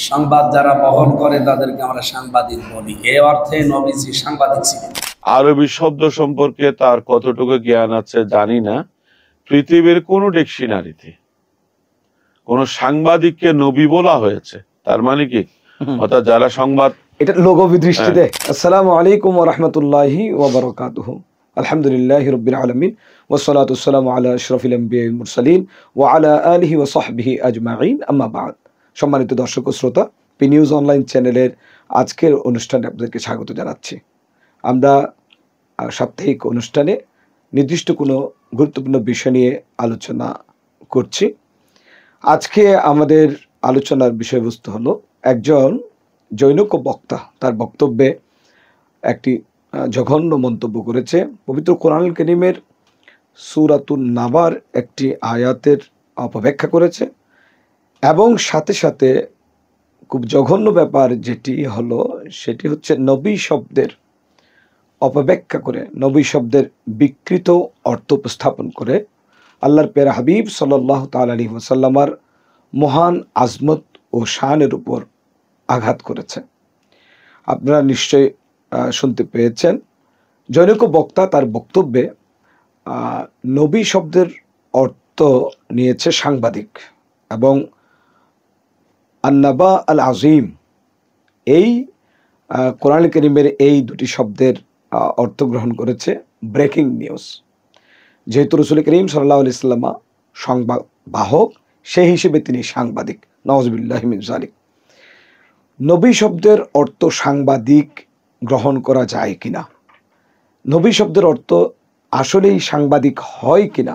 সংবাদ যারা বহন করে তাদেরকে আমরা সাংবাদিক বলি। এ অর্থে নবীজি সাংবাদিক ছিলেন। আরবি শব্দ সম্পর্কে তার কতটুকু জ্ঞান আছে জানি না। পৃথিবীর কোন ডিকশনারিতে কোন সাংবাদিককে নবী বলা হয়েছে? তার মানে কি, অর্থাৎ যারা সংবাদ, এটা লোগোবি দৃষ্টিতে। আসসালামু আলাইকুম ওয়া রাহমাতুল্লাহি ওয়া বারাকাতুহু। আলহামদুলিল্লাহি রাব্বিল আলামিন ওয়া সলাতু ওয়াসসালামু আলা আশরাফিল আমবিয়াল মুরসালিন ওয়া আলা আলিহি ওয়া সাহবিহি আজমাইন, আম্মা বা'দ। সম্মানিত দর্শক ও শ্রোতা, পি নিউজ অনলাইন চ্যানেলের আজকের অনুষ্ঠানে আপনাদেরকে স্বাগত জানাচ্ছি। আমরা সাপ্তাহিক অনুষ্ঠানে নির্দিষ্ট কোনো গুরুত্বপূর্ণ বিষয় নিয়ে আলোচনা করছি। আজকে আমাদের আলোচনার বিষয়বস্তু হলো একজন জৈনক বক্তা তার বক্তব্যে একটি জঘন্য মন্তব্য করেছে। পবিত্র কোরআনুল কারীমের সূরাতুন নাবার একটি আয়াতের অপব্যাখ্যা করেছে এবং সাথে সাথে খুব জঘন্য ব্যাপার যেটি হলো সেটি হচ্ছে নবী শব্দের অপব্যাখ্যা করে, নবী শব্দের বিকৃত অর্থ উপস্থাপন করে আল্লাহর প্যারা হাবিব সাল্লাল্লাহু তাআলা আলাইহি ওয়াসাল্লামার মহান আজমত ও শানের উপর আঘাত করেছে। আপনারা নিশ্চয়ই শুনতে পেয়েছেন, জনৈক বক্তা তার বক্তব্যে নবী শব্দের অর্থ নিয়েছে সাংবাদিক এবং আন-নাবা আল আজিম, এই কোরআন কারীমের এই দুটি শব্দের অর্থ গ্রহণ করেছে ব্রেকিং নিউজ। যেহেতু রাসূল করিম সাল্লাল্লাহু আলাইহি ওয়াসাল্লাম সংবাদ বাহক, সেই হিসেবে তিনি সাংবাদিক। নাউযুবিল্লাহি মিন যালিক। নবী শব্দের অর্থ সাংবাদিক গ্রহণ করা যায় কিনা, নবী শব্দের অর্থ আসলেই সাংবাদিক হয় কিনা,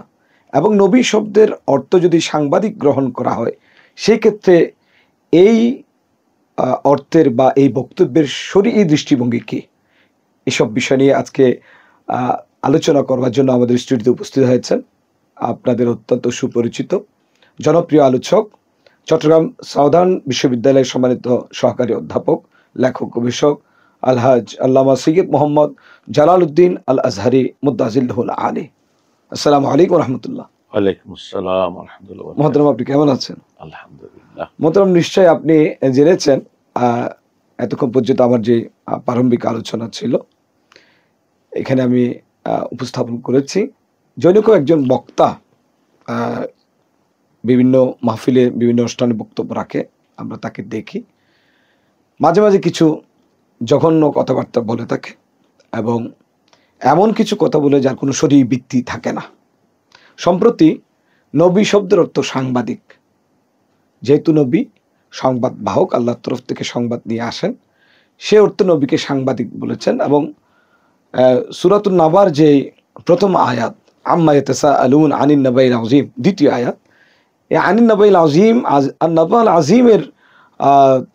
এবং নবী শব্দের অর্থ যদি সাংবাদিক গ্রহণ করা হয় সেই ক্ষেত্রে এই অর্থের বা এই বক্তব্যের শরঈ দৃষ্টিভঙ্গি কি, এসব বিষয় নিয়ে আজকে আলোচনা করবার জন্য আমাদের স্টুডিওতে উপস্থিত হয়েছেন আপনাদের অত্যন্ত সুপরিচিত জনপ্রিয় আলোচক, চট্টগ্রাম সাউদার্ন বিশ্ববিদ্যালয়ের সম্মানিত সহকারী অধ্যাপক, লেখক, গবেষক আলহাজ আল্লামা সৈয়দ মোহাম্মদ জালালউদ্দিন আল আজহারি মুদ্দাজিল্লাহুল আলী। আসসালামু আলাইকুম রাহমাতুল্লাহ। ওয়ালাইকুম আসসালাম ওয়া রাহমাতুল্লাহ। মহতরম, আপনি কেমন আছেন? আলহামদুলিল্লাহ। মহতরম, নিশ্চয়ই আপনি জেনেছেন এতক্ষণ পর্যন্ত আমার যে প্রারম্ভিক আলোচনা ছিল এখানে আমি উপস্থাপন করেছি, জনৈক একজন বক্তা বিভিন্ন মাহফিলে বিভিন্ন অনুষ্ঠানে বক্তব্য রাখে, আমরা তাকে দেখি মাঝে মাঝে কিছু জঘন্য কথাবার্তা বলে থাকে এবং এমন কিছু কথা বলে যার কোনো শরঈ ভিত্তি থাকে না। সম্প্রতি নবী শব্দের অর্থ সাংবাদিক, যেহেতু নবী সংবাদ বাহক, আল্লাহর তরফ থেকে সংবাদ নিয়ে আসেন, সে অর্থে নবীকে সাংবাদিক বলেছেন। এবং সূরাতুন নাবার যে প্রথম আয়াত আম্মা ইয়াতাসাআলুন আনিন নাবাইল আযীম, দ্বিতীয় আয়াত, এই আনিন নাবাইল আযীম, আন-নাবাল আযীমের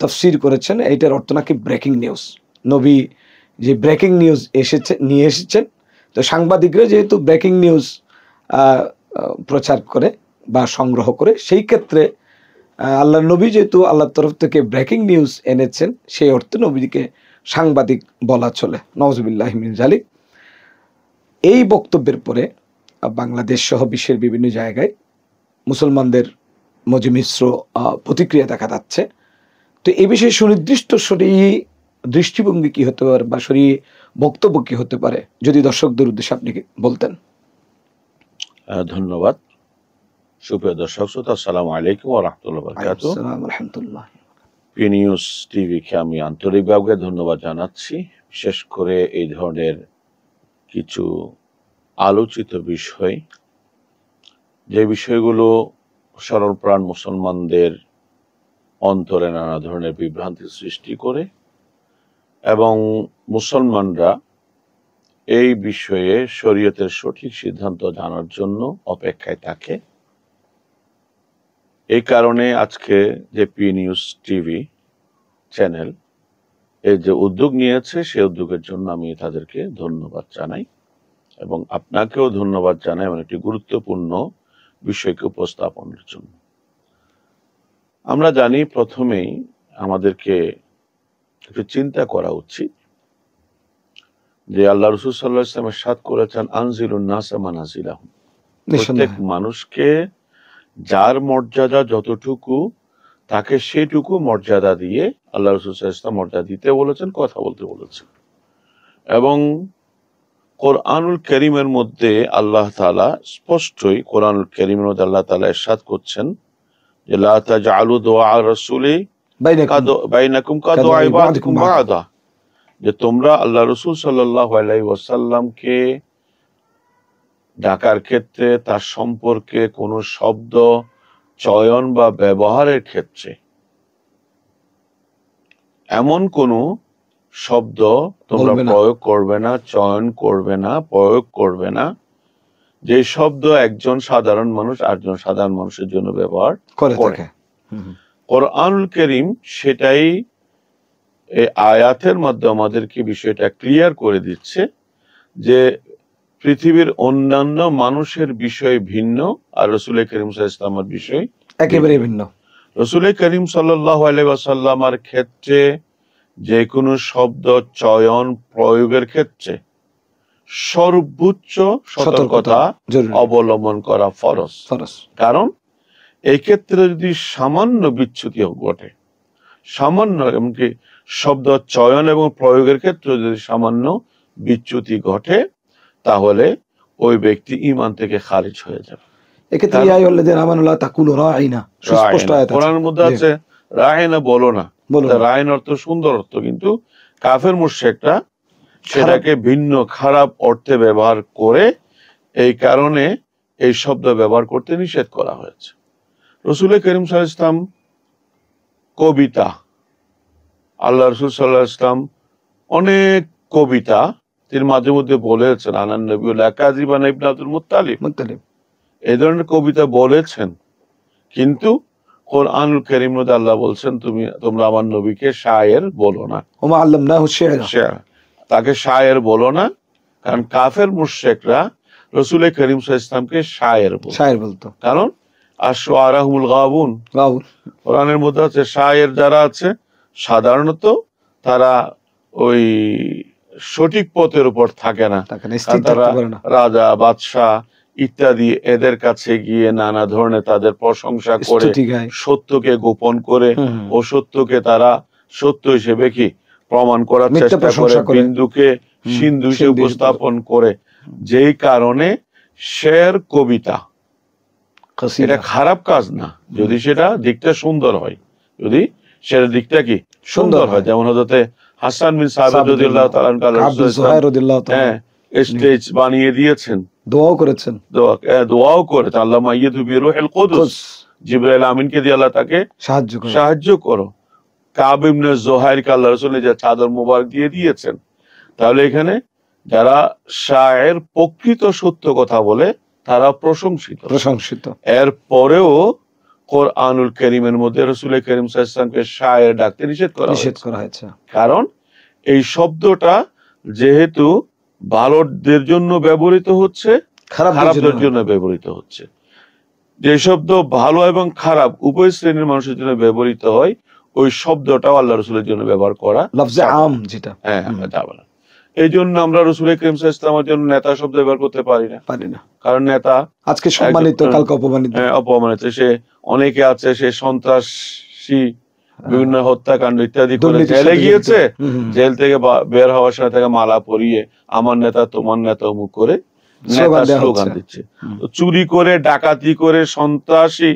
তাফসীর করেছেন এইটার অর্থ নাকি ব্রেকিং নিউজ। নবী যে ব্রেকিং নিউজ নিয়ে এসেছেন, তো সাংবাদিকরা যেহেতু ব্রেকিং নিউজ প্রচার করে বা সংগ্রহ করে, সেই ক্ষেত্রে আল্লাহ নবী যেহেতু আল্লাহর তরফ থেকে ব্রেকিং নিউজ এনেছেন, সেই অর্থে নবীকে সাংবাদিক বলা চলে। নাউযুবিল্লাহি মিন যালিক। এই বক্তব্যের পরে বাংলাদেশ সহ বিশ্বের বিভিন্ন জায়গায় মুসলমানদের মধ্যে মিশ্র প্রতিক্রিয়া দেখা যাচ্ছে। তো এই বিষয়ে সুনির্দিষ্ট শরঈ দৃষ্টিভঙ্গি কি হতে পারে বা শরঈ বক্তব্য কি হতে পারে, যদি দর্শকদের উদ্দেশ্যে আপনি বলতেন। ধন্যবাদ। সুপ্রিয় দর্শক শ্রোতা, আসসালামু আলাইকুম ওয়া রাহমাতুল্লাহি ওয়া বারাকাতুহু। আসসালামু রাহমাতুল্লাহ। পি নিউজ টিভিকে আমি আন্তরিকভাবে ধন্যবাদ জানাচ্ছি, বিশেষ করে এই ধরনের কিছু আলোচিত বিষয়, যে বিষয়গুলো সরলপ্রাণ মুসলমানদের অন্তরে নানা ধরনের বিভ্রান্তি সৃষ্টি করে এবং মুসলমানরা এই বিষয়ে শরীয়তের সঠিক সিদ্ধান্ত জানার জন্য অপেক্ষায় থাকে। এই কারণে আজকে যে পি নিউজ টিভি চ্যানেল এই যে উদ্যোগ নিয়েছে, সেই উদ্যোগের জন্য আমি তাদেরকে ধন্যবাদ জানাই এবং আপনাকেও ধন্যবাদ জানাই এমন একটি গুরুত্বপূর্ণ বিষয়কে উপস্থাপনের জন্য। আমরা জানি প্রথমেই আমাদেরকে একটু চিন্তা করা উচিত যে আল্লাহ রাসূল সাল্লাল্লাহু আলাইহি ওয়াসাল্লাম ইরশাদ করেছেন, আনজিলুন নাসা মানাজিলাহুম, প্রত্যেক মানুষকে যার মর্যাদা যতটুকু তাকে সেটুকু মর্যাদা দিয়ে আল্লাহ রাসূল সাল্লাল্লাহু আলাইহি ওয়াসাল্লাম মর্যাদা দিতে বলেছেন, কথা বলতে বলেছেন। এবং কোরআনুল কারীমের মধ্যে আল্লাহ তাআলা স্পষ্টই কোরআনুল কারীমের মধ্যে আল্লাহ তাআলা ইরশাদ করছেন যে লা তাজআলু দুআ রাসূলি বাইনাকুম কাদুআ বা'দিকুম বা'দা, যে তোমরা আল্লাহ রাসূল সাল্লাল্লাহু আলাইহি ওয়াসাল্লামকে ডাকার ক্ষেত্রে, তার সম্পর্কে কোনো শব্দ চয়ন বা ব্যবহারের ক্ষেত্রে এমন কোনো শব্দ তোমরা বলবে না। প্রয়োগ করবে না, চয়ন করবে না, প্রয়োগ করবে না যে শব্দ একজন সাধারণ মানুষ আরেকজন সাধারণ মানুষের জন্য ব্যবহার করে করে। থাকে। হুম। কোরআনুল কারীম সেটাই এই আয়াতের মাধ্যমে আমাদেরকে বিষয়টা ক্লিয়ার করে দিচ্ছে যে পৃথিবীর অন্যান্য মানুষের বিষয় ভিন্ন আর রাসূল করিম সাল্লাল্লাহু আলাইহি ওয়াসাল্লামের বিষয় একেবারে ভিন্ন। রাসূল করিম সাল্লাল্লাহু আলাইহি ওয়াসাল্লামের ক্ষেত্রে যে কোনো শব্দ চয়ন প্রয়োগের ক্ষেত্রে সর্বোচ্চ সতর্কতা জরুরি, অবলম্বন করা ফরজ। ফরজ। কারণ এই ক্ষেত্রে যদি সামান্য বিচ্যুতি ঘটে, সামান্য এমনকি শব্দ চয়ন এবং প্রয়োগের ক্ষেত্রে যদি সামান্য বিচ্যুতি ঘটে তাহলে ওই ব্যক্তি ঈমান থেকে খারিজ হয়ে যাবে। এক্ষেত্রে ইয়া আইয়ুহাল্লাযীনা আমানু লা তাকুলু রাঈনা, সুস্পষ্ট আয়াত আছে। কোরআনের মধ্যে আছে রাঈনা বলো না। বলো না। রাঈন অর্থ সুন্দর অর্থ, কিন্তু কাফের মুশরিকরা সেটাকে ভিন্ন খারাপ অর্থে ব্যবহার করে, এই কারণে এই শব্দ ব্যবহার করতে নিষেধ করা হয়েছে। রাসূল করিম সাল্লাল্লাহু আলাইহি ওয়াসাল্লাম কবিতা, আল্লাহ রাসূল সাল্লাল্লাহু আলাইহি ওয়াসাল্লাম অনেক কবিতা তিনি মাঝে মধ্যে বলেছেন, আনান নবিয়ুল কাযিবান ইবনে আব্দুল মুত্তালিব, মুত্তালিব এই ধরনের কবিতা বলেছেন। কিন্তু কোরআনুল কারীমের মধ্যে আল্লাহ বলছেন তোমরা আমার নবীকে শায়ের বলো না, ওমা আল্লামনাহু শি'রা, তাকে শায়ের বলো না। কারণ কাফের মুশরিকরা রাসূল করিম সাল্লাল্লাহু আলাইহি ওয়াসাল্লামকে শায়ের বলতো। শায়ের বলতো। কারণ আশ-শুআরাহুমুল গাবুন, গাউল। কোরআনের মধ্যে আছে শায়ের যারা আছে সাধারণত তারা ওই সঠিক পথের উপর থাকে না, তাকে স্থির তারা থাকতে পারে না। রাজা বাদশাহ ইত্যাদি এদের কাছে গিয়ে নানা ধরনের তাদের প্রশংসা করে স্তুতি গায়। সত্যকে গোপন করে হুম। ও সত্যকে তারা সত্য হিসেবে কি প্রমাণ করার মিথ্যা চেষ্টা করে, প্রশংসা করে। বিন্দুকে সিন্ধু হিসেবে সিন্ধু উপস্থাপন করে, যেই কারণে শের কবিতা কাসিদা। এটা খারাপ কাজ না যদি সেটা দিকটা সুন্দর হয়, যদি সেটা দিকটা কি সুন্দর হয়। যেমন হযরতে হাসান বিন সাবিত রাদিয়াল্লাহু তাআলা আব্দুল সুহাইর রাদিয়াল্লাহু তাআলা হ্যাঁ স্টেজ বানিয়ে দিয়েছেন, দোয়াও করেছেন। দোয়াও করেছেন, আল্লাহুম্মা আইয়িদহু বিরূহিল কুদুস, জিবরাইল আমিনকে দিয়ে আল্লাহ তাকে সাহায্য করো। কাব ইবনে যুহাইরকে আল্লাহ রাসূল যে চাদর মোবারক দিয়ে দিয়েছেন। তাহলে এখানে যারা শায়ের প্রকৃত সত্য কথা বলে তারা প্রশংসিত। এর পরেও কোরআনুল কারীমের মধ্যে রাসূল করিম সাল্লাল্লাহু আলাইহি ওয়াসাল্লামকে শায়ের ডাকতে নিষেধ করা হয়েছে। কারণ এই শব্দটা যেহেতু ভালোদের জন্য ব্যবহৃত হচ্ছে, খারাপদের জন্য ব্যবহৃত হচ্ছে। যে শব্দ ভালো এবং খারাপ উভয় শ্রেণীর মানুষের জন্য ব্যবহৃত হয়, ওই শব্দটাও আল্লাহ রাসূলের জন্য ব্যবহার করা লফজে আম যেটা, হ্যাঁ যাবে না। এই জন্য আমরা রাসূল করিম সাল্লাল্লাহু আলাইহি ওয়াসাল্লামের জন্য নেতা শব্দ ব্যবহার করতে পারি না। কারণ নেতা আজকে সম্মানিত, কালকে অপমানিত। অপমানিত। সে অনেকে আছে সে সন্ত্রাসী, বিভিন্ন হত্যাকাণ্ড ইত্যাদি করে জেলে গিয়েছে, জেল থেকে বের হওয়ার সময় তাকে মালা পরিয়ে আমার নেতা তোমার নেতা অমুক করে স্লোগান দিচ্ছে। চুরি করে, ডাকাতি করে, সন্ত্রাসী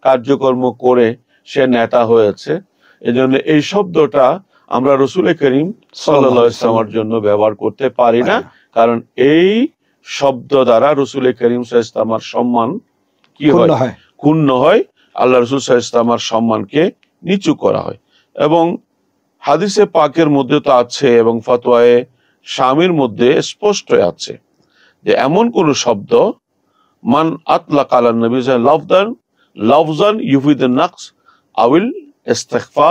কার্যকর্ম করে সে নেতা হয়েছে। এজন্য এই শব্দটা আমরা রাসূল করিম সাল্লাল্লাহু আলাইহি ওয়াসাল্লামের জন্য ব্যবহার করতে পারি না। কারণ এই শব্দ দ্বারা রাসূল করিম সাল্লাল্লাহু আলাইহি ওয়াসাল্লামের সম্মান কি হয়? ক্ষুণ্ণ হয়। আল্লাহ রাসূল সাল্লাল্লাহু আলাইহি ওয়াসাল্লামের সম্মানকে নিচু করা হয়। এবং হাদিসে পাকের মধ্যে তো আছে এবং ফতোয়ায়ে শামির মধ্যে স্পষ্ট আছে যে এমন কোন শব্দ মান আতলাকা আলা নবী লাফজান ইউফিদুন নাকস আউল ইস্তিগফা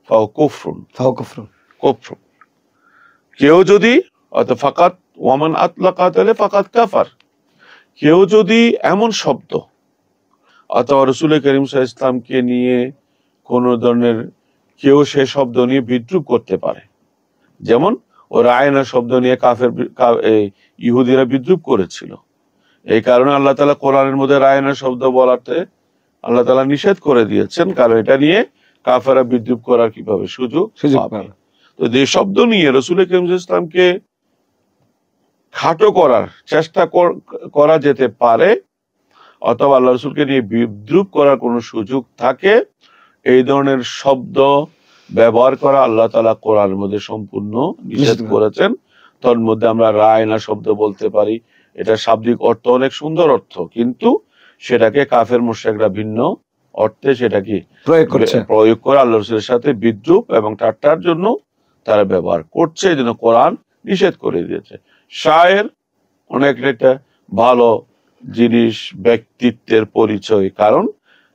ফাও কুফরুন। কেউ যদি ফাকাত ওয়ামান আতলাকা তাহলে ফাকাত কাফার, কেউ যদি এমন শব্দ অথবা রাসূল করিম সাল্লাল্লাহু আলাইহি ওয়াসাল্লামকে নিয়ে কোন ধরনের কেউ সে শব্দ নিয়ে বিদ্রূপ করতে পারে, যেমন ও রায়না শব্দ নিয়ে ইহুদিরা বিদ্রূপ করেছিল। এই কারণে আল্লাহ তাআলা কোরআনের মধ্যে রায়না শব্দ বলাতে আল্লাহ তাআলা নিষেধ করে দিয়েছেন, কারণ এটা নিয়ে কাফেররা বিদ্রুপ করার কিভাবে সুযোগ পাবে। তো এই শব্দ নিয়ে রাসূল করিম সাল্লাল্লাহু আলাইহি ওয়াসাল্লামকে খাটো করার চেষ্টা করা যেতে পারে, অথবা আল্লাহ রাসূলকে নিয়ে বিদ্রুপ করার কোনো সুযোগ থাকে, এই ধরনের শব্দ ব্যবহার করা আল্লাহ তাআলা কোরআনের মধ্যে সম্পূর্ণ নিষেধ করেছেন। তার মধ্যে আমরা রায়না শব্দ বলতে পারি, এটা শাব্দিক অর্থ অনেক সুন্দর অর্থ, কিন্তু সেটাকে কাফের মুশরিকরা ভিন্ন অর্থে সেটাকে প্রয়োগ করে আল্লাহ রাসূলের সাথে বিদ্রুপ এবং ঠাট্টার জন্য তারা ব্যবহার করছে, এই জন্য কোরআন নিষেধ করে দিয়েছে। শায়ের অনেক একটা ভালো জিনিস, ব্যক্তিত্বের পরিচয়, কারণ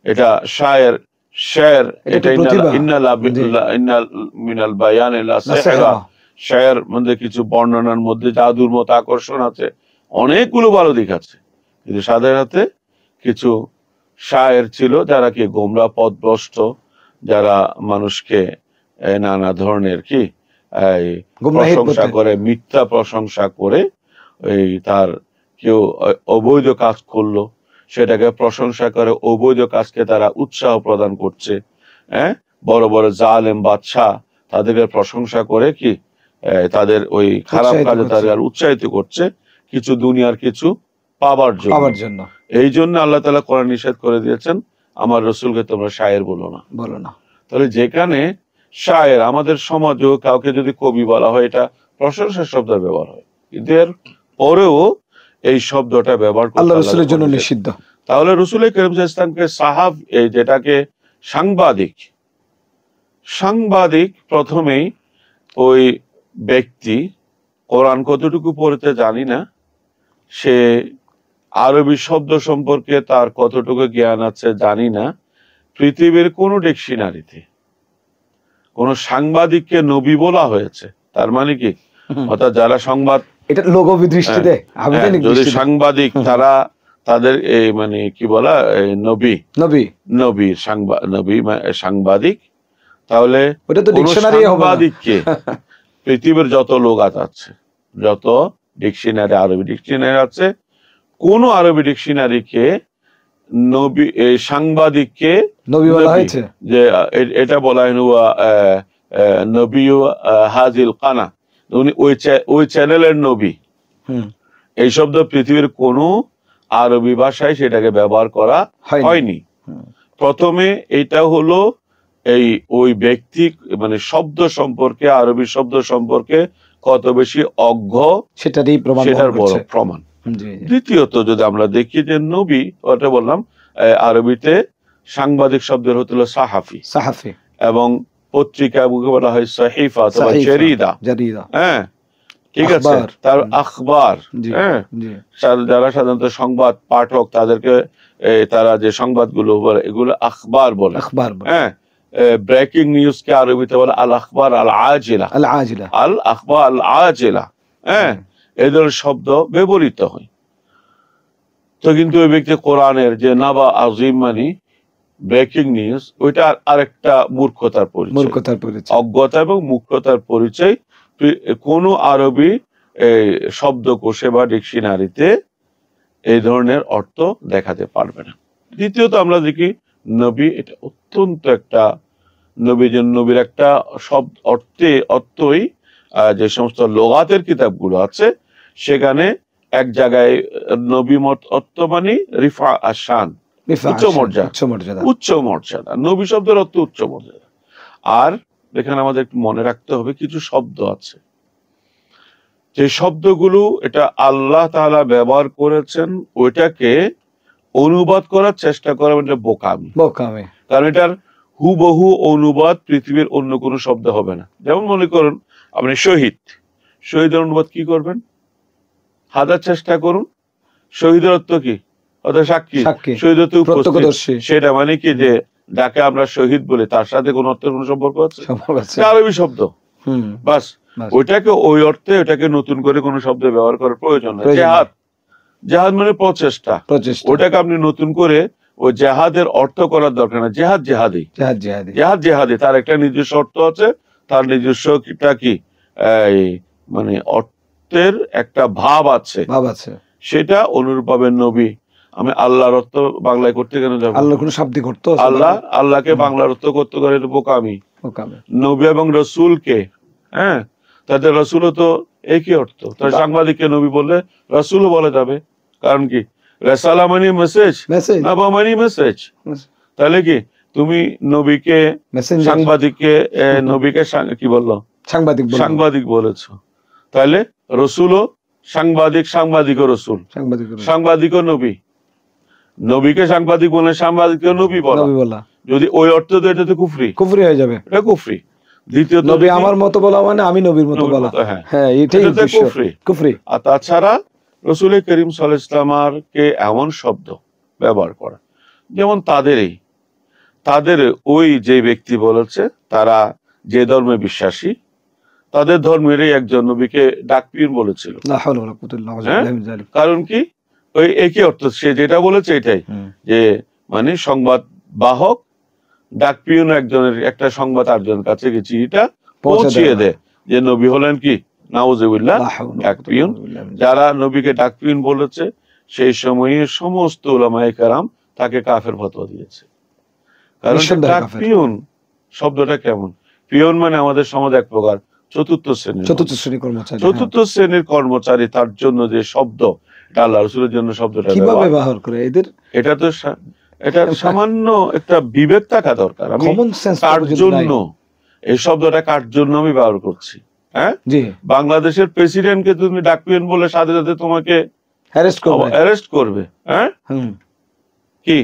এটা শায়ের শের, এটা ইন্নাল মিনাল বায়ান লা সিহরা, শায়ের মধ্যে কিছু বর্ণনার মধ্যে জাদুর মতো আকর্ষণ আছে, অনেকগুলো ভালো দিক আছে, কিন্তু সাধারণত কিছু শায়ের ছিল যারা কি গোমরা পথভ্রষ্ট, যারা মানুষকে নানা ধরনের কি প্রশংসা করে, মিথ্যা প্রশংসা করে, এই তার কেউ অবৈধ কাজ করলো সেটাকে প্রশংসা করে, অবৈধ কাজকে তারা উৎসাহ প্রদান করছে। বড় বড় জালেম বাদশাহ তাদেরকে প্রশংসা করে কি তাদের ওই খারাপ কাজে তাদের উৎসাহিত করছে, কিছু দুনিয়ার কিছু পাবার জন্য। এই জন্য আল্লাহ তাআলা কোরআন নিষেধ করে দিয়েছেন, আমার রাসূলকে তোমরা শায়ের বলো না। তাহলে যেখানে শায়ের, আমাদের সমাজেও কাউকে যদি কবি বলা হয় এটা প্রশংসার শব্দ ব্যবহার হয়, কিন্তু এর পরেও এই শব্দটা ব্যবহার করতে আল্লাহ রাসূলের জন্য নিষিদ্ধ। তাহলে রাসূল করিম সাল্লাল্লাহু আলাইহি ওয়াসাল্লামকে সাহাব, এই যেটাকে সাংবাদিক প্রথমেই ওই ব্যক্তি কোরআন কতটুকু পড়তে জানি না, সে আরবি শব্দ সম্পর্কে তার কতটুকু জ্ঞান আছে জানি না, পৃথিবীর কোন ডিকশনারিতে কোন সাংবাদিককে নবী বলা হয়েছে? তার মানে কি, অর্থাৎ যারা সংবাদ, এটা লোগোবি দৃষ্টিতে যদি সাংবাদিক, তারা তাদের এই মানে কি বলা, সাংবাদিক, তাহলে সাংবাদিককে পৃথিবীর যত লোক আছে, যত ডিকশনারি, আরবি ডিকশনারি আছে, কোন আরবি ডিকশনারিকে নবী, সাংবাদিককে নবী বলা হয়েছে? যে এটা বলা হয় নবী হাজিল কানা, উনি ওই চ্যানেলের নবী। এই শব্দ পৃথিবীর কোন আরবি ভাষায় সেটাকে ব্যবহার করা হয়নি। প্রথমে এটা হলো এই ওই ব্যক্তি মানে শব্দ সম্পর্কে, আরবি শব্দ সম্পর্কে কত বেশি অজ্ঞ সেটার বড় প্রমাণ। দ্বিতীয়ত যদি আমরা দেখি যে নবী, ওটা বললাম আরবিতে সাংবাদিক শব্দের হলো সাহাফি, এবং পত্রিকা বলা হয় সাহিফা অথবা জারিদা। হ্যাঁ, ঠিক আছে। তার আখবার, যারা সাধারণত সংবাদ পাঠক, তাদেরকে তারা যে সংবাদগুলো বলে এগুলো আখবার বলে। হ্যাঁ, ব্রেকিং নিউজ কে আরবিতে বলে আল আখবার আল আজিলা, আল আখবার আল আজিলা। হ্যাঁ, এই ধরনের শব্দ ব্যবহৃত হয়। তো কিন্তু ওই ব্যক্তি কোরআনের যে নাবা আজিম মানে ব্রেকিং নিউজ, ওইটা আরেকটা মূর্খতার পরিচয়, অজ্ঞতা এবং মূর্খতার পরিচয়। কোন আরবি শব্দকোষে বা ডিকশনারিতে এই ধরনের অর্থ দেখাতে পারবে না। দ্বিতীয়ত আমরা দেখি নবী, এটা অত্যন্ত একটা নবীর একটা শব্দ অর্থই যে সমস্ত লোগাতের কিতাবগুলো আছে সেখানে এক জায়গায় নবী অর্থ মানে রিফা আশান, উচ্চ মর্যাদা। নবী শব্দের অর্থ উচ্চ মর্যাদা। আর এখানে আমাদের একটু মনে রাখতে হবে কিছু শব্দ আছে, যে শব্দগুলো এটা আল্লাহ তাআলা ব্যবহার করেছেন, ওইটাকে অনুবাদ করার চেষ্টা করা মানে বোকামি। কারণ এটার হুবহু অনুবাদ পৃথিবীর অন্য কোনো শব্দ হবে না। যেমন মনে করুন আপনি শহীদের অনুবাদ কি করবেন? হাজার চেষ্টা করুন। শহীদের অর্থ কি? অর্থাৎ সাক্ষী, শহীদ অর্থ উপস্থিত। সেটা মানে কি যে যাকে আমরা শহীদ বলি তার সাথে কোন অর্থের কোন সম্পর্ক আছে? আরবি শব্দ, বাস। ওইটাকে ওই অর্থে ওটাকে নতুন করে কোন শব্দ ব্যবহার করার প্রয়োজন নেই। জেহাদ মানে প্রচেষ্টা, ওটাকে আপনি নতুন করে ওই জেহাদের অর্থ করার দরকার না। জেহাদি তার একটা নিজস্ব অর্থ আছে, তার নিজস্ব কি মানে অর্থের একটা ভাব আছে, সেটা অনুরূপভাবে নবী আমি আল্লাহর অর্থ বাংলায় করতে কেন যাবো? আল্লাহর কোনো শাব্দিক অর্থ আছে? আল্লাহকে বাংলার অর্থ করতে করে বোকামি। ওকামে। নবী এবং রসুলকে, হ্যাঁ, তাদের রসুলও তো একই অর্থ। তার সাংবাদিককে নবী বললে রসুলও বলা যাবে। কারণ কি, রেসালা মানে মেসেজ, মেসেজ, নাবা মানে মেসেজ। তাহলে কি তুমি নবীকে মেসেঞ্জার, সাংবাদিককে নবীকে কি বললো? সাংবাদিক বললো। সাংবাদিক বলেছো। তাহলে রসুলও সাংবাদিক, সাংবাদিকও রসুল, সাংবাদিক, সাংবাদিকও নবী। নবীকে সাংবাদিক বলে সাংবাদিককে নবী বলা, নবী বলা, যদি ওই অর্থ তো এটা তো কুফরি, কুফরি হয়ে যাবে। এটা কুফরি। দ্বিতীয়ত নবী আমার মতো বলা মানে আমি নবীর মতো বলা, হ্যাঁ এটাই কুফরি, কুফরি। আর তাছাড়া রসুল করিম সাল্লাল্লাহু আলাইহি ওয়াসাল্লামকে এমন শব্দ ব্যবহার করা, যেমন তাদের ওই যে ব্যক্তি বলেছে তারা যে ধর্মে বিশ্বাসী, তাদের ধর্মেরই একজন নবীকে ডাকপীর বলেছিল। কারণ কি, ওই একই অর্থ, সে যেটা বলেছে এটাই, যে মানে সংবাদ বাহক, ডাকপিয়ন একজনের একটা সংবাদ আরেকজনের কাছে গেছি, এটা পৌঁছিয়ে দেয় যে নবী হলেন কি নাউজুবিল্লাহ ডাকপিয়ন। যারা নবীকে ডাকপিয়ন বলেছে সেই সময়ে সমস্ত উলামায়ে কেরাম তাকে কাফের ফতোয়া দিয়েছে। কারণ ডাকপিয়ন শব্দটা কেমন? পিয়ন মানে আমাদের সমাজে এক প্রকার চতুর্থ শ্রেণীর কর্মচারী। তার জন্য যে শব্দ, আল্লাহ রাসূলের জন্য শব্দটা কিভাবে ব্যবহার করে এদের, এটা তো এটা সামান্য একটা বিবেক থাকা দরকার। আমি কার জন্য এই শব্দটা কার জন্য আমি ব্যবহার করছি? হ্যাঁ, বাংলাদেশের প্রেসিডেন্টকে তুমি ডাকপিয়ন বলে সাথে সাথে তোমাকে অ্যারেস্ট করবে। হ্যাঁ, কি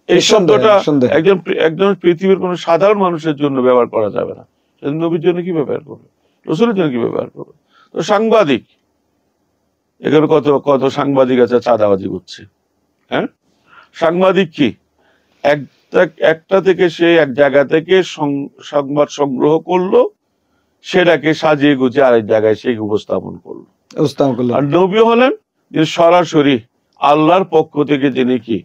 এই শব্দটা একজন পৃথিবীর কোন সাধারণ মানুষের জন্য ব্যবহার করা যাবে না। নবীর জন্য কি ব্যবহার করবে, রসুলের জন্য কি ব্যবহার করবে? তো সাংবাদিক, এখানে কত সাংবাদিক আছে চাঁদাবাজি করছে। হ্যাঁ, সাংবাদিক কি একটা থেকে সে এক জায়গা থেকে সংবাদ সংগ্রহ করলো, সেটাকে সাজিয়ে গুছিয়ে আরেক জায়গায় সে উপস্থাপন করলো। আর নবী হলেন যে সরাসরি আল্লাহর পক্ষ থেকে যিনি কি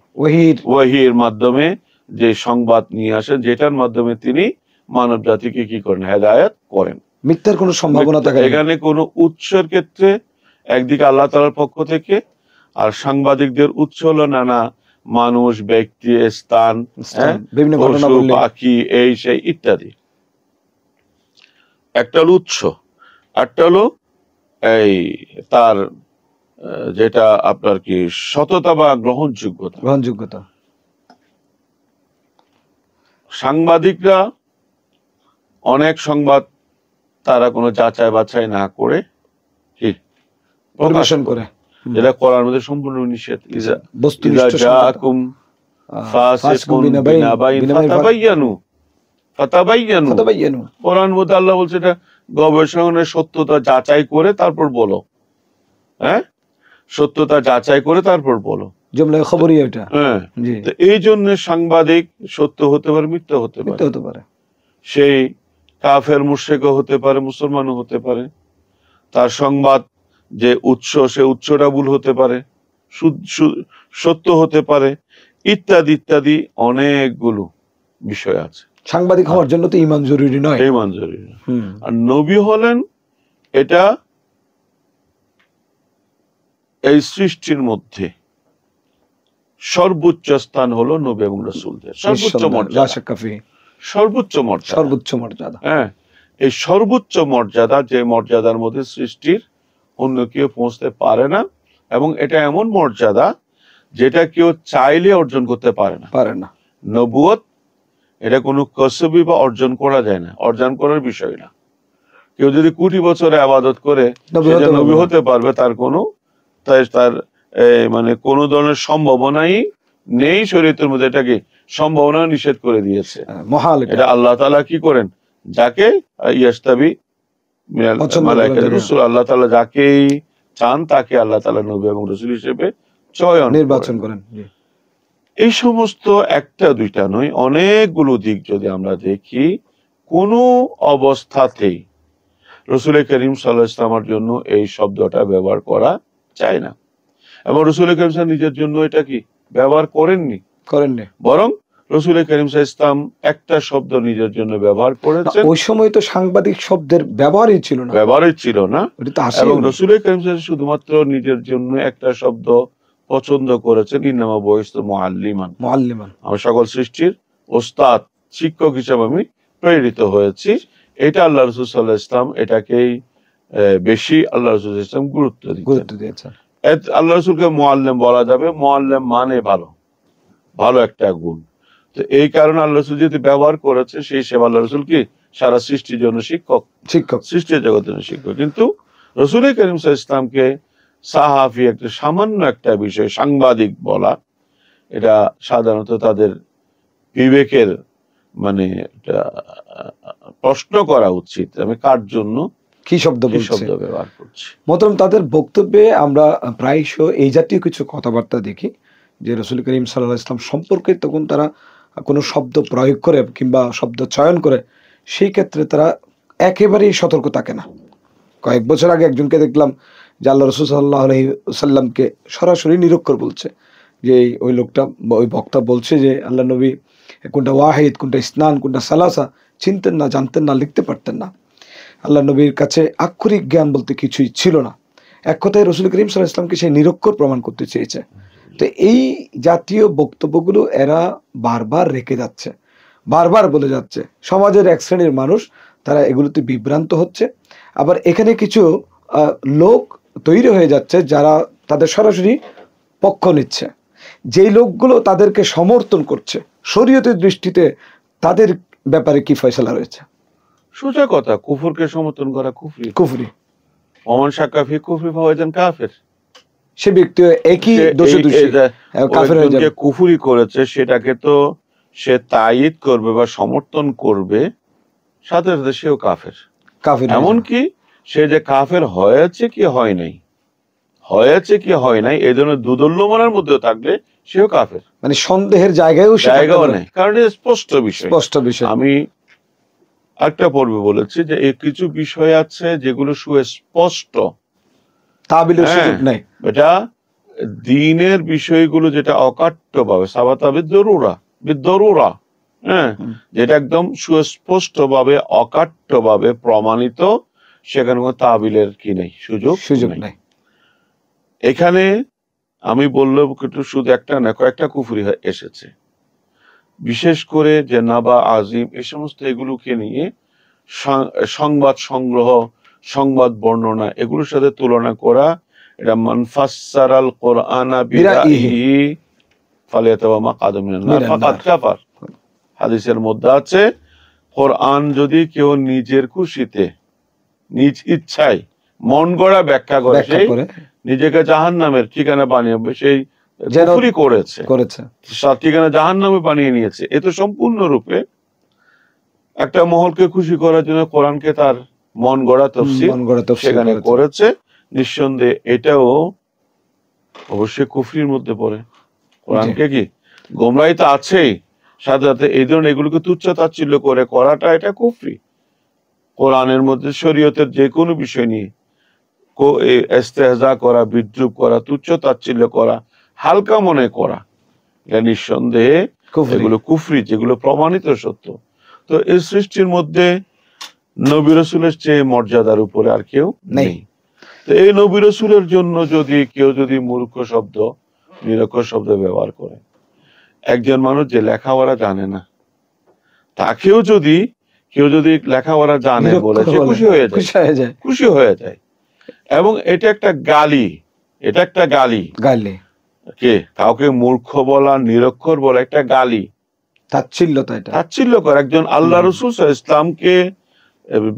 ওহীর মাধ্যমে যে সংবাদ নিয়ে আসেন, যেটার মাধ্যমে তিনি মানব জাতিকে কি করেন, হেদায়েত করেন। মিথ্যার কোনো সম্ভাবনা থাকে না এখানে। কোনো উৎসের ক্ষেত্রে একদিকে আল্লাহ তাআলার পক্ষ থেকে, আর সাংবাদিকদের উৎস হলো নানা মানুষ, ব্যক্তি, স্থান, বিভিন্ন ঘটনা, পাখি, এই সেই ইত্যাদি। একটা হলো উৎস, একটা হলো এই তার যেটা আপনার কি সততা বা গ্রহণযোগ্যতা। সাংবাদিকরা অনেক সংবাদ তারা কোনো যাচাই বাছাই না করে কি প্রকাশন করে, যেটা করার মধ্যে সম্পূর্ণ নিষেধ। কোরআন মধ্যে আল্লাহ বলছে এটা গবেষণার সত্যতা যাচাই করে তারপর বলো। হ্যাঁ, সত্যতা যাচাই করে তারপর বলো। হ্যাঁ, এই জন্য সাংবাদিক সত্য হতে পারে, মিথ্যা হতে পারে। সেই কাফের মুশরিকও হতে পারে, মুসলমানও হতে পারে। তার সংবাদ যে উৎস, সে উৎসটা ভুল হতে পারে, সত্য হতে পারে, ইত্যাদি ইত্যাদি অনেকগুলো বিষয় আছে। সাংবাদিক হওয়ার জন্য তো ঈমান জরুরি নয়, ঈমান জরুরি। আর নবী হলেন এটা এই সৃষ্টির মধ্যে সর্বোচ্চ স্থান হলো নবী এবং রাসূলদের, সর্বোচ্চ মর্যাদা। হ্যাঁ, এই সর্বোচ্চ মর্যাদা, যে মর্যাদার মধ্যে সৃষ্টির অন্য কেউ পৌঁছতে পারে না, এবং এটা এমন মর্যাদা যেটা কেউ চাইলে অর্জন করতে পারে না। নবুয়ত এটা কোনো কসবি বা অর্জন করা যায় না, অর্জন করার বিষয় না। কেউ যদি কোটি বছরে ইবাদত করে নবী হতে পারবে, তার মানে কোনো ধরনের সম্ভাবনাই নেই। শরীয়তের মধ্যে এটাকে সম্ভাবনা নিষেধ করে দিয়েছে, মহাল। এটা আল্লাহ তাআলা কি করেন, যাকে ইয়াস্তাবি মিনাল মালায়েকাতি রাসূল, আল্লাহ তাআলা যাকেই চান তাকে আল্লাহ তাআলা নবী এবং রাসূল হিসেবে নির্বাচন করেন। এই সমস্ত একটা দুইটা নয়, অনেকগুলো দিক যদি আমরা দেখি, কোনো অবস্থাতেই রাসূল করিম সাল্লাল্লাহু আলাইহি ওয়াসাল্লামের জন্য এই শব্দটা ব্যবহার করা যায় না। এবং রাসূল করিম সাল্লাল্লাহু আলাইহি ওয়াসাল্লাম নিজের জন্য এটা কি ব্যবহার করেননি, বরং রাসূল করিম সাল্লাল্লাহু আলাইহি ওয়াসাল্লাম একটা শব্দ নিজের জন্য ব্যবহার করেছেন। ওই সময় তো সাংবাদিক শব্দের ব্যবহারই ছিল না। এবং রাসূল করিম সাল্লাল্লাহু আলাইহি ওয়াসাল্লাম শুধুমাত্র নিজের জন্য একটা শব্দ পছন্দ করেছেন, ইন্নামা বুইস্তু মুআল্লিমান, মুআল্লিমান, আমি সকল সৃষ্টির ওস্তাদ শিক্ষক হিসেবে আমি প্রেরিত হয়েছি। এটা আল্লাহ রাসূল সাল্লাল্লাহু আলাইহি ওয়াসাল্লাম এটাকেই বেশি আল্লাহ রাসূল সাল্লাল্লাহু আলাইহি ওয়াসাল্লাম গুরুত্ব দিয়েছেন। আল্লাহ রাসূলকে মুআল্লিম বলা যাবে, মুআল্লিম মানে ভালো, ভালো একটা গুণ। তো এই কারণে আল্লাহ রাসূল যদি ব্যবহার করেছে, সেই হিসেবে আল্লাহ রাসূল কি সারা সৃষ্টির জন্য শিক্ষক, সৃষ্টির জগতের জন্য শিক্ষক। কিন্তু রাসূল করিম সাল্লাল্লাহু আলাইহি ওয়াসাল্লামকে সাহাফি, একটা সামান্য একটা বিষয় সাংবাদিক বলা, এটা সাধারণত তাদের বিবেকের মানে প্রশ্ন করা উচিত, আমি কার জন্য কি শব্দ ব্যবহার করছি। মোহতারাম, তাদের বক্তব্যে আমরা প্রায়শ এই জাতীয় কিছু কথাবার্তা দেখি যে রাসূল করিম সাল্লাল্লাহু আলাইহি ওয়াসাল্লাম সম্পর্কে তখন তারা কোনো শব্দ প্রয়োগ করে কিংবা শব্দ চয়ন করে, সেই ক্ষেত্রে তারা একেবারেই সতর্ক থাকে না। কয়েক বছর আগে একজনকে দেখলাম যে আল্লাহ রাসূল সাল্লাল্লাহু আলাইহি ওয়াসাল্লামকে সরাসরি নিরক্ষর বলছে, যে ওই লোকটা, ওই বক্তা বলছে যে আল্লাহ নবী কোনটা ওয়াহিদ, কোনটা ইসনান, কোনটা সালাসা চিনতেন না, জানতেন না, লিখতে পারতেন না। আল্লাহ নবীর কাছে আক্ষরিক জ্ঞান বলতে কিছুই ছিল না। এক কথায় রাসূল করিম সাল্লাল্লাহু আলাইহি ওয়াসাল্লামকে সেই নিরক্ষর প্রমাণ করতে চেয়েছে। তো এই জাতীয় বক্তব্যগুলো এরা বারবার রেখে যাচ্ছে, বারবার বলে যাচ্ছে। সমাজের এক শ্রেণীর মানুষ তারা এগুলোতে বিভ্রান্ত হচ্ছে। আবার এখানে কিছু লোক তৈরি হয়ে যাচ্ছে যারা তাদের সরাসরি পক্ষ নিচ্ছে। যেই লোকগুলো তাদেরকে সমর্থন করছে, শরীয়তের দৃষ্টিতে তাদের ব্যাপারে কি ফয়সালা রয়েছে? সোজা কথা, কুফরকে সমর্থন করা কুফরি। ওমান শাক্কা ফি কুফরি ফাওয়াজান কাফের। সে ব্যক্তি একই দোষে দোষী কাফের হয়ে যাবে। কুফরি করেছে সেটাকে তো সে তায়িদ করবে বা সমর্থন করবে, সাথে সাথে সেও কাফের। এমনকি সে যে কাফের হয়েছে কি হয় নাই এই জন্য দুদল্যমানের মধ্যে থাকলে সেও কাফের, মানে সন্দেহের জায়গাও নেই, কারণ স্পষ্ট বিষয়। আমি একটা পর্বে বলেছি যে এই কিছু বিষয় আছে যেগুলো সুস্পষ্ট, তাবিলের সুযোগ নাই। এটা দ্বীনের বিষয়গুলো যেটা অকাট্যভাবে সাবাতা বিদরুরা, যেটা একদম সুস্পষ্ট ভাবে অকাট্যভাবে প্রমাণিত, সেখানে কোনো তাবিলের কি নেই, সুযোগ নেই। এখানে আমি বললাম শুধু একটা না, কয়েকটা কুফরি এসেছে, বিশেষ করে যে নাবা আজিম এই সমস্ত এগুলোকে নিয়ে সংবাদ সংগ্রহ, সংবাদ বর্ণনা এগুলোর সাথে তুলনা করা, এটা মান ফাসসারাল কুরআনা বিরাইহি ফালিয়াতাওয়া মাকআদু মিনান নার ফাকাদ কাফার। হাদিসের মধ্যে আছে, কোরআন যদি কেউ নিজের খুশিতে, নিজ ইচ্ছায় মন গড়া ব্যাখ্যা করে, সেই নিজেকে জাহান্নামের ঠিকানা বানিয়ে সেই কুফরি করেছে, ঠিকানা জাহান্নামে বানিয়ে নিয়েছে। এ তো সম্পূর্ণরূপে একটা মহলকে খুশি করার জন্য কোরআনকে তার মন গড়া তাফসীর সেখানে করেছে। নিঃসন্দেহে এটাও অবশ্যই কুফরির মধ্যে পড়ে। কোরআনকে কি গোমরাহি তো আছেই, সাথে সাথে এই ধরনের এগুলোকে তুচ্ছ তাচ্ছিল্য করে করাটা, এটা কুফরি। কোরআনের মধ্যে শরীয়তের যে কোনো বিষয় নিয়ে ইস্তেহজা করা, বিদ্রুপ করা, তুচ্ছ তাচ্ছিল্য করা, হালকা মনে করা, এটা নিঃসন্দেহে এগুলো কুফরি, যেগুলো প্রমাণিত সত্য। তো এই সৃষ্টির মধ্যে নবী রাসূলের চেয়ে মর্যাদার উপরে আর কেউ নেই। তো এই নবী রাসূলের জন্য যদি কেউ মূর্খ শব্দ, নিরক্ষর শব্দ ব্যবহার করে, একজন মানুষ যে লেখাপড়া জানে না, তাকেও যদি কেউ লেখাপড়া জানে বলে সে খুশি হয়ে যায়। এবং এটা একটা গালি, কে কাউকে মূর্খ বলা, নিরক্ষর বলা একটা গালি, তাচ্ছিল্যকর। একজন আল্লাহ রাসূল সাল্লাল্লাহু আলাইহি ওয়াসাল্লামকে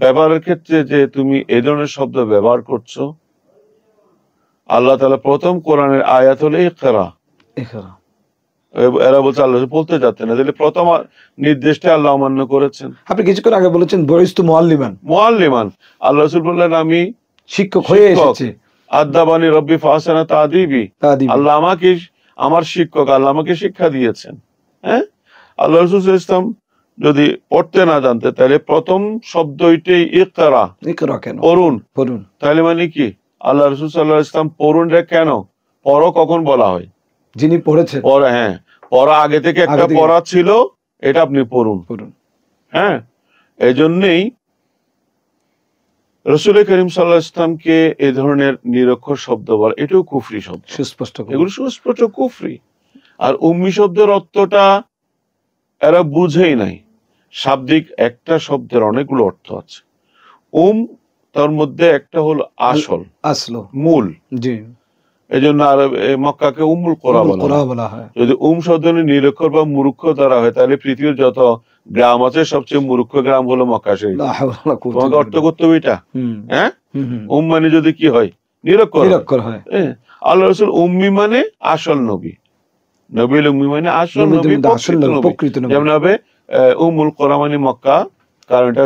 ব্যবহারের ক্ষেত্রে যে তুমি এই ধরনের শব্দ ব্যবহার করছো, আল্লাহ তাআলা প্রথম কোরআনের আয়াত হলো ইকরা। এরা বলছে আল্লাহ বলতে যাচ্ছে না, তাহলে প্রথম নির্দেশটা আল্লাহ অমান্য করেছেন। আপনি কিছুক্ষণ আগে বলেছেন বুইস্তু মুআল্লিমান, আল্লাহ রাসূল বললেন আমি শিক্ষক হয়ে এসেছি। আদাবানি রব্বি ফাহসানা তাদিবি, আল্লাহ আমাকে, আমার শিক্ষক, আল্লাহ আমাকে শিক্ষা দিয়েছেন। হ্যাঁ, আল্লাহ রাসূল সাল্লাল্লাহু আলাইহি ওয়াসাল্লাম যদি পড়তে না জানতে, তাহলে প্রথম শব্দ এটাই ইকরা, কেন পড়ুন। তাহলে মানে কি আল্লাহ রাসূল সাল্লাল্লাহু আলাইহি ওয়াসাল্লাম পড়ুনটা কেন, পড়ো কখন বলা হয়? যিনি পড়েছেন, পড়া আগে থেকে একটা পড়া ছিল, এটা আপনি পড়ুন। হ্যাঁ, এই জন্যই রাসূল করিম সাল্লাল্লাহু আলাইহি ওয়াসাল্লামকে এই ধরনের নিরক্ষর শব্দ বলা, এটাও কুফরি শব্দ, সুস্পষ্ট এগুলো সুস্পষ্ট কুফরি। আর উম্মি শব্দের অর্থটা এরা বুঝেই নাই। শাব্দিক একটা শব্দের অনেকগুলো অর্থ আছে। তার মধ্যে একটা হলো আসল, আসলো, মূল। জি, এই জন্য মক্কাকে উম্মুল কোরা বলা হয়। যদি শব্দ নিরক্ষর বা মূর্খ দ্বারা হয়, তাহলে পৃথিবীর যত গ্রাম আছে সবচেয়ে মূর্খ গ্রাম হলো মক্কা শরীফ। তোমাকে অর্থ করতে হবে এটা, হ্যাঁ। মানে যদি কি হয়, নিরক্ষর হয়। আল্লাহ রাসূল উম্মি মানে আসল নবী, নবী উম্মি মানে আসল নবী, প্রকৃত নবী। যেমন হবে উম্মুল কোরা মানে মক্কা, কারণ এটা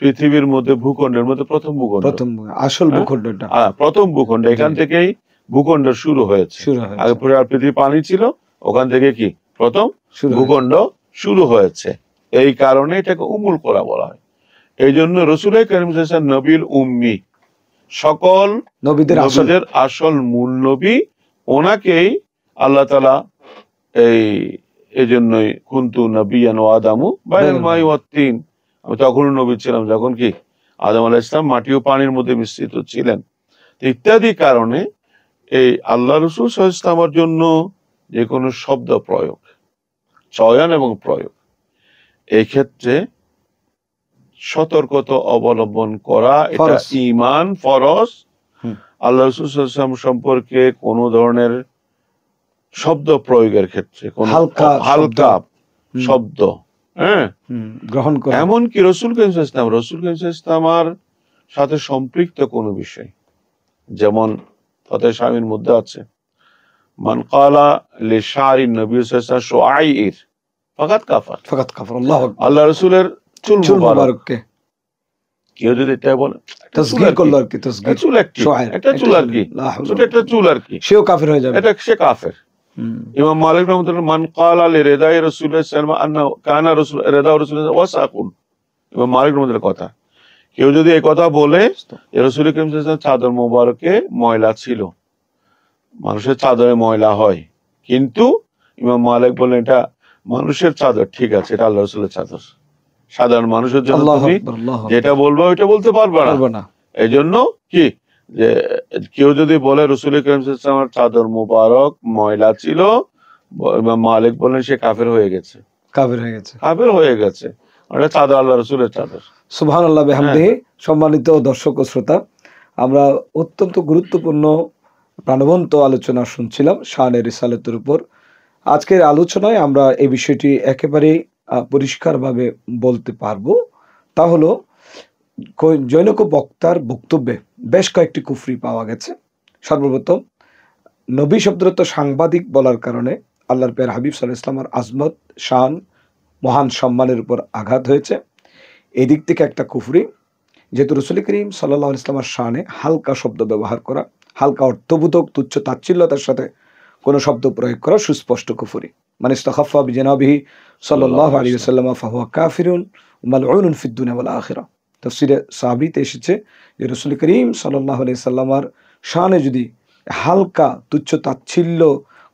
পৃথিবীর মধ্যে ভূখণ্ডের মধ্যে প্রথম ভূখণ্ড, আসল ভূখণ্ড, প্রথম ভূখণ্ড। এখান থেকেই ভূখণ্ড শুরু হয়েছে। আগে পুরো পৃথিবী পানি ছিল, ওখান থেকে কি প্রথম ভূখণ্ড শুরু হয়েছে। এই কারণে এটাকে উম্মুল কোরা বলা হয়। এই জন্য রাসূল করিম সাল্লাল্লাহু আলাইহি ওয়াসাল্লাম নবীর উম্মি, সকল নবীদের আসল মূল নবী। ওনাকেই আল্লাহ তাআলা এই জন্যই কুনতু নবিয়ান ওয়া আদামু বাইনাল মাই ওয়াত তিন, আমি তখন নবী ছিলাম যখন কি আদম আলাইহিস সালাম মাটি ও পানির মধ্যে মিশ্রিত ছিলেন, ইত্যাদি কারণে এই আল্লাহ রাসূল সাল্লাল্লাহু আলাইহি ওয়াসাল্লামের জন্য যে কোনো শব্দ প্রয়োগ, চয়ন এবং প্রয়োগ, এই ক্ষেত্রে সতর্কতা অবলম্বন করা, এটা ঈমান ফরজ। আল্লাহ রাসূল সাল্লাল্লাহু আলাইহি ওয়াসাল্লাম সম্পর্কে কোন ধরনের শব্দ প্রয়োগের ক্ষেত্রে কোন হালকা শব্দ গ্রহণ করা, এমনকি রাসূল করিম সাল্লাল্লাহু আলাইহি ওয়াসাল্লামের সাথে সম্পৃক্ত কোন বিষয়, যেমন ফাতিহা শামির মধ্যে আছে মান ক্বালা লিশারি নবী সাল্লাল্লাহু আলাইহি ওয়াসাল্লাম শুআইর ফাকাত কাফার। আল্লাহু আকবার। আল্লাহ রাসূলের চুল মুবারককে কেউ যদি এটা বলে, তাসগীর করলো আর কি, তাসগীর চুল, একটা চুল আর কি, ছোট একটা চুল আর কি, সেও কাফের হয়ে যাবে, এটা সে কাফের। ইমাম মালিক রাহমাতুল্লাহ মান ক্বালা লিরিদাই রাসূলুল্লাহ সাল্লাল্লাহু আলাইহি ওয়াসাল্লাম কানা রাসূল রিদা রাসূলুল্লাহ ওয়াসাকুন। ইমাম মালিক রাহমাতুল্লাহ কথা, কেউ যদি এই কথা বলে রাসূল করিম সাল্লাল্লাহু আলাইহি ওয়াসাল্লাম চাদর মোবারকে ময়লা ছিল, মানুষের চাদরে ময়লা হয়, কিন্তু ইমাম মালিক বলেন এটা মানুষের চাদর, ঠিক আছে, এটা আল্লাহ রাসূলের চাদর। সাধারণ মানুষের জন্য তুমি যেটা বলবো ওইটা বলতে পারবে না। এই জন্য কি, যে কেউ যদি বলে রাসূল করিম সাল্লাল্লাহু আলাইহি ওয়াসাল্লামের চাদর মোবারক ময়লা ছিল, ইমাম মালিক বলেন সে কাফের হয়ে গেছে, কাফের হয়ে গেছে। ওটা চাদর আল্লাহ রাসূলের চাদর। সুবহানাল্লাহ বিহামদিহি। সম্মানিত দর্শক ও শ্রোতা, আমরা অত্যন্ত গুরুত্বপূর্ণ প্রাণবন্ত আলোচনা শুনছিলাম শানে রিসালাতের উপর। আজকের আলোচনায় আমরা এই বিষয়টি একেবারে পরিষ্কারভাবে বলতে পারবো। তা হলো জৈনক বক্তার বক্তব্যে বেশ কয়েকটি কুফরি পাওয়া গেছে। সর্বপ্রথম, নবী শব্দরত সাংবাদিক বলার কারণে আল্লাহর পেয়ার হাবিব সাল্লাল্লাহু আলাইহি ওয়াসাল্লামের আজমত, শান, মহান সম্মানের উপর আঘাত হয়েছে, এই দিক থেকে একটা কুফরি। যেহেতু রাসূল করিম সাল্লাল্লাহু আলাইহি ওয়াসাল্লামের শানে হালকা শব্দ ব্যবহার করা, হালকা অর্থবোধক তুচ্ছ তাচ্ছিল্যতার সাথে কোনো শব্দ প্রয়োগ করা সুস্পষ্ট কুফরি। মানে ইস্তাখাফা বিজানাবিহি সাল্লাল্লাহু আলাইহি ওয়াসাল্লাম ফাহুয়া কাফিরুন মালউনুন ফিদ দুনিয়া ওয়াল আখিরা। তাফসীরে সাহাবীতে এসেছে যে রাসূল করিম সাল্লাল্লাহু আলাইহি ওয়াসাল্লামের শানে যদি হালকা তুচ্ছ তাচ্ছিল্য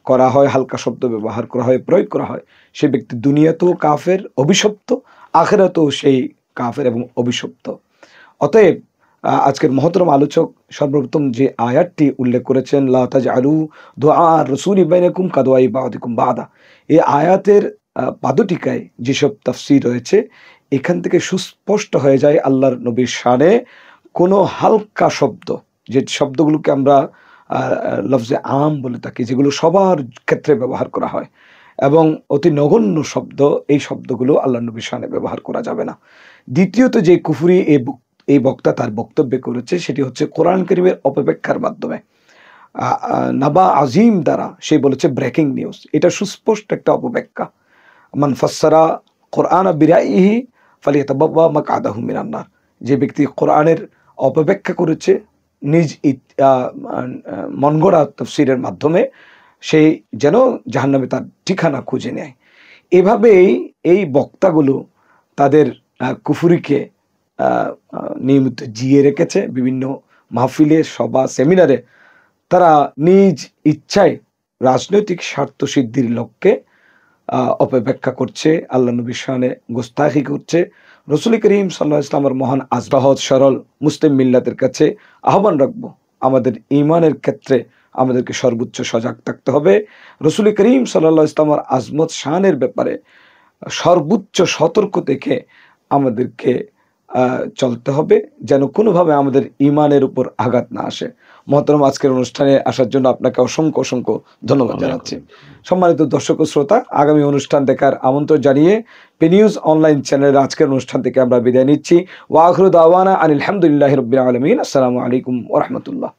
করা হয়, হালকা শব্দ ব্যবহার করা হয়, প্রয়োগ করা হয়, সে ব্যক্তি দুনিয়াতেও কাফের, অভিশপ্ত, আখিরাতেও সেই কাফের এবং অভিশপ্ত। অতএব আজকের মহতরম আলোচক সর্বপ্রথম যে আয়াতটি উল্লেখ করেছেন, লা তাজআলু দুআ রাসূলি বাইনাকুম কাদুআই বা'দিকুম বা'দা, এই আয়াতের পাদটিকায় যেসব তাফসীর রয়েছে, এখান থেকে সুস্পষ্ট হয়ে যায় আল্লাহর নবীর শানে কোনো হালকা শব্দ, যে শব্দগুলোকে আমরা লফজে আম বলে থাকি, যেগুলো সবার ক্ষেত্রে ব্যবহার করা হয় এবং অতি নগণ্য শব্দ, এই শব্দগুলো আল্লাহর নবীর শানে ব্যবহার করা যাবে না। দ্বিতীয়ত যে কুফরি এই বক্তা তার বক্তব্যে করেছে, সেটি হচ্ছে কোরআন কারীমের অপব্যাখ্যার মাধ্যমে, নাবা আজিম দ্বারা সে বলেছে ব্রেকিং নিউজ। এটা সুস্পষ্ট একটা অপব্যাখ্যা। মান ফাসসারা কোরআন বিরাইহি ফালিয়াতাবাওয়া মাকআদাহু মিনান নার, যে ব্যক্তি কোরআনের অপব্যাখ্যা করেছে নিজ মনগড়া তাফসীরের মাধ্যমে, সে যেন জাহান্নামে তার ঠিকানা খুঁজে নেয়। এভাবেই এই বক্তাগুলো তাদের কুফরিকে নিয়মিত জিয়ে রেখেছে। বিভিন্ন মাহফিলে, সভা, সেমিনারে তারা নিজ ইচ্ছায় রাজনৈতিক স্বার্থ সিদ্ধির লক্ষ্যে অপব্যাখ্যা করছে, আল্লাহ নবীর শানে গোস্তাখি করছে, রসুল করিম সাল্লাল্লাহু আলাইহি ওয়াসাল্লামের মহান সহজ সরল মুসলিম মিল্লাতের কাছে আহ্বান রাখবো, আমাদের ঈমানের ক্ষেত্রে আমাদেরকে সর্বোচ্চ সজাগ থাকতে হবে। রসুল করিম সাল্লাল্লাহু আলাইহি ওয়াসাল্লামের আজমত শানের ব্যাপারে সর্বোচ্চ সতর্ক থেকে আমাদেরকে চলতে হবে, যেন কোনোভাবে আমাদের ঈমানের উপর আঘাত না আসে। মহতরম, আজকের অনুষ্ঠানে আসার জন্য আপনাকে অসংখ্য অসংখ্য ধন্যবাদ জানাচ্ছি। সম্মানিত দর্শক ও শ্রোতা, আগামী অনুষ্ঠান দেখার আমন্ত্রণ জানিয়ে পি নিউজ অনলাইন চ্যানেলের আজকের অনুষ্ঠান থেকে আমরা বিদায় নিচ্ছি। ওয়া আখিরু দাওয়ানা আনিল হামদুলিল্লাহি রাব্বিল আলামিন। আসসালামু আলাইকুম ওয়া রাহমাতুল্লাহ।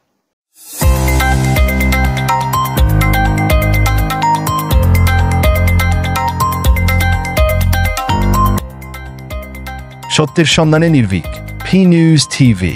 সত্যের সন্ধানে নির্ভীক, পি নিউজ টিভি।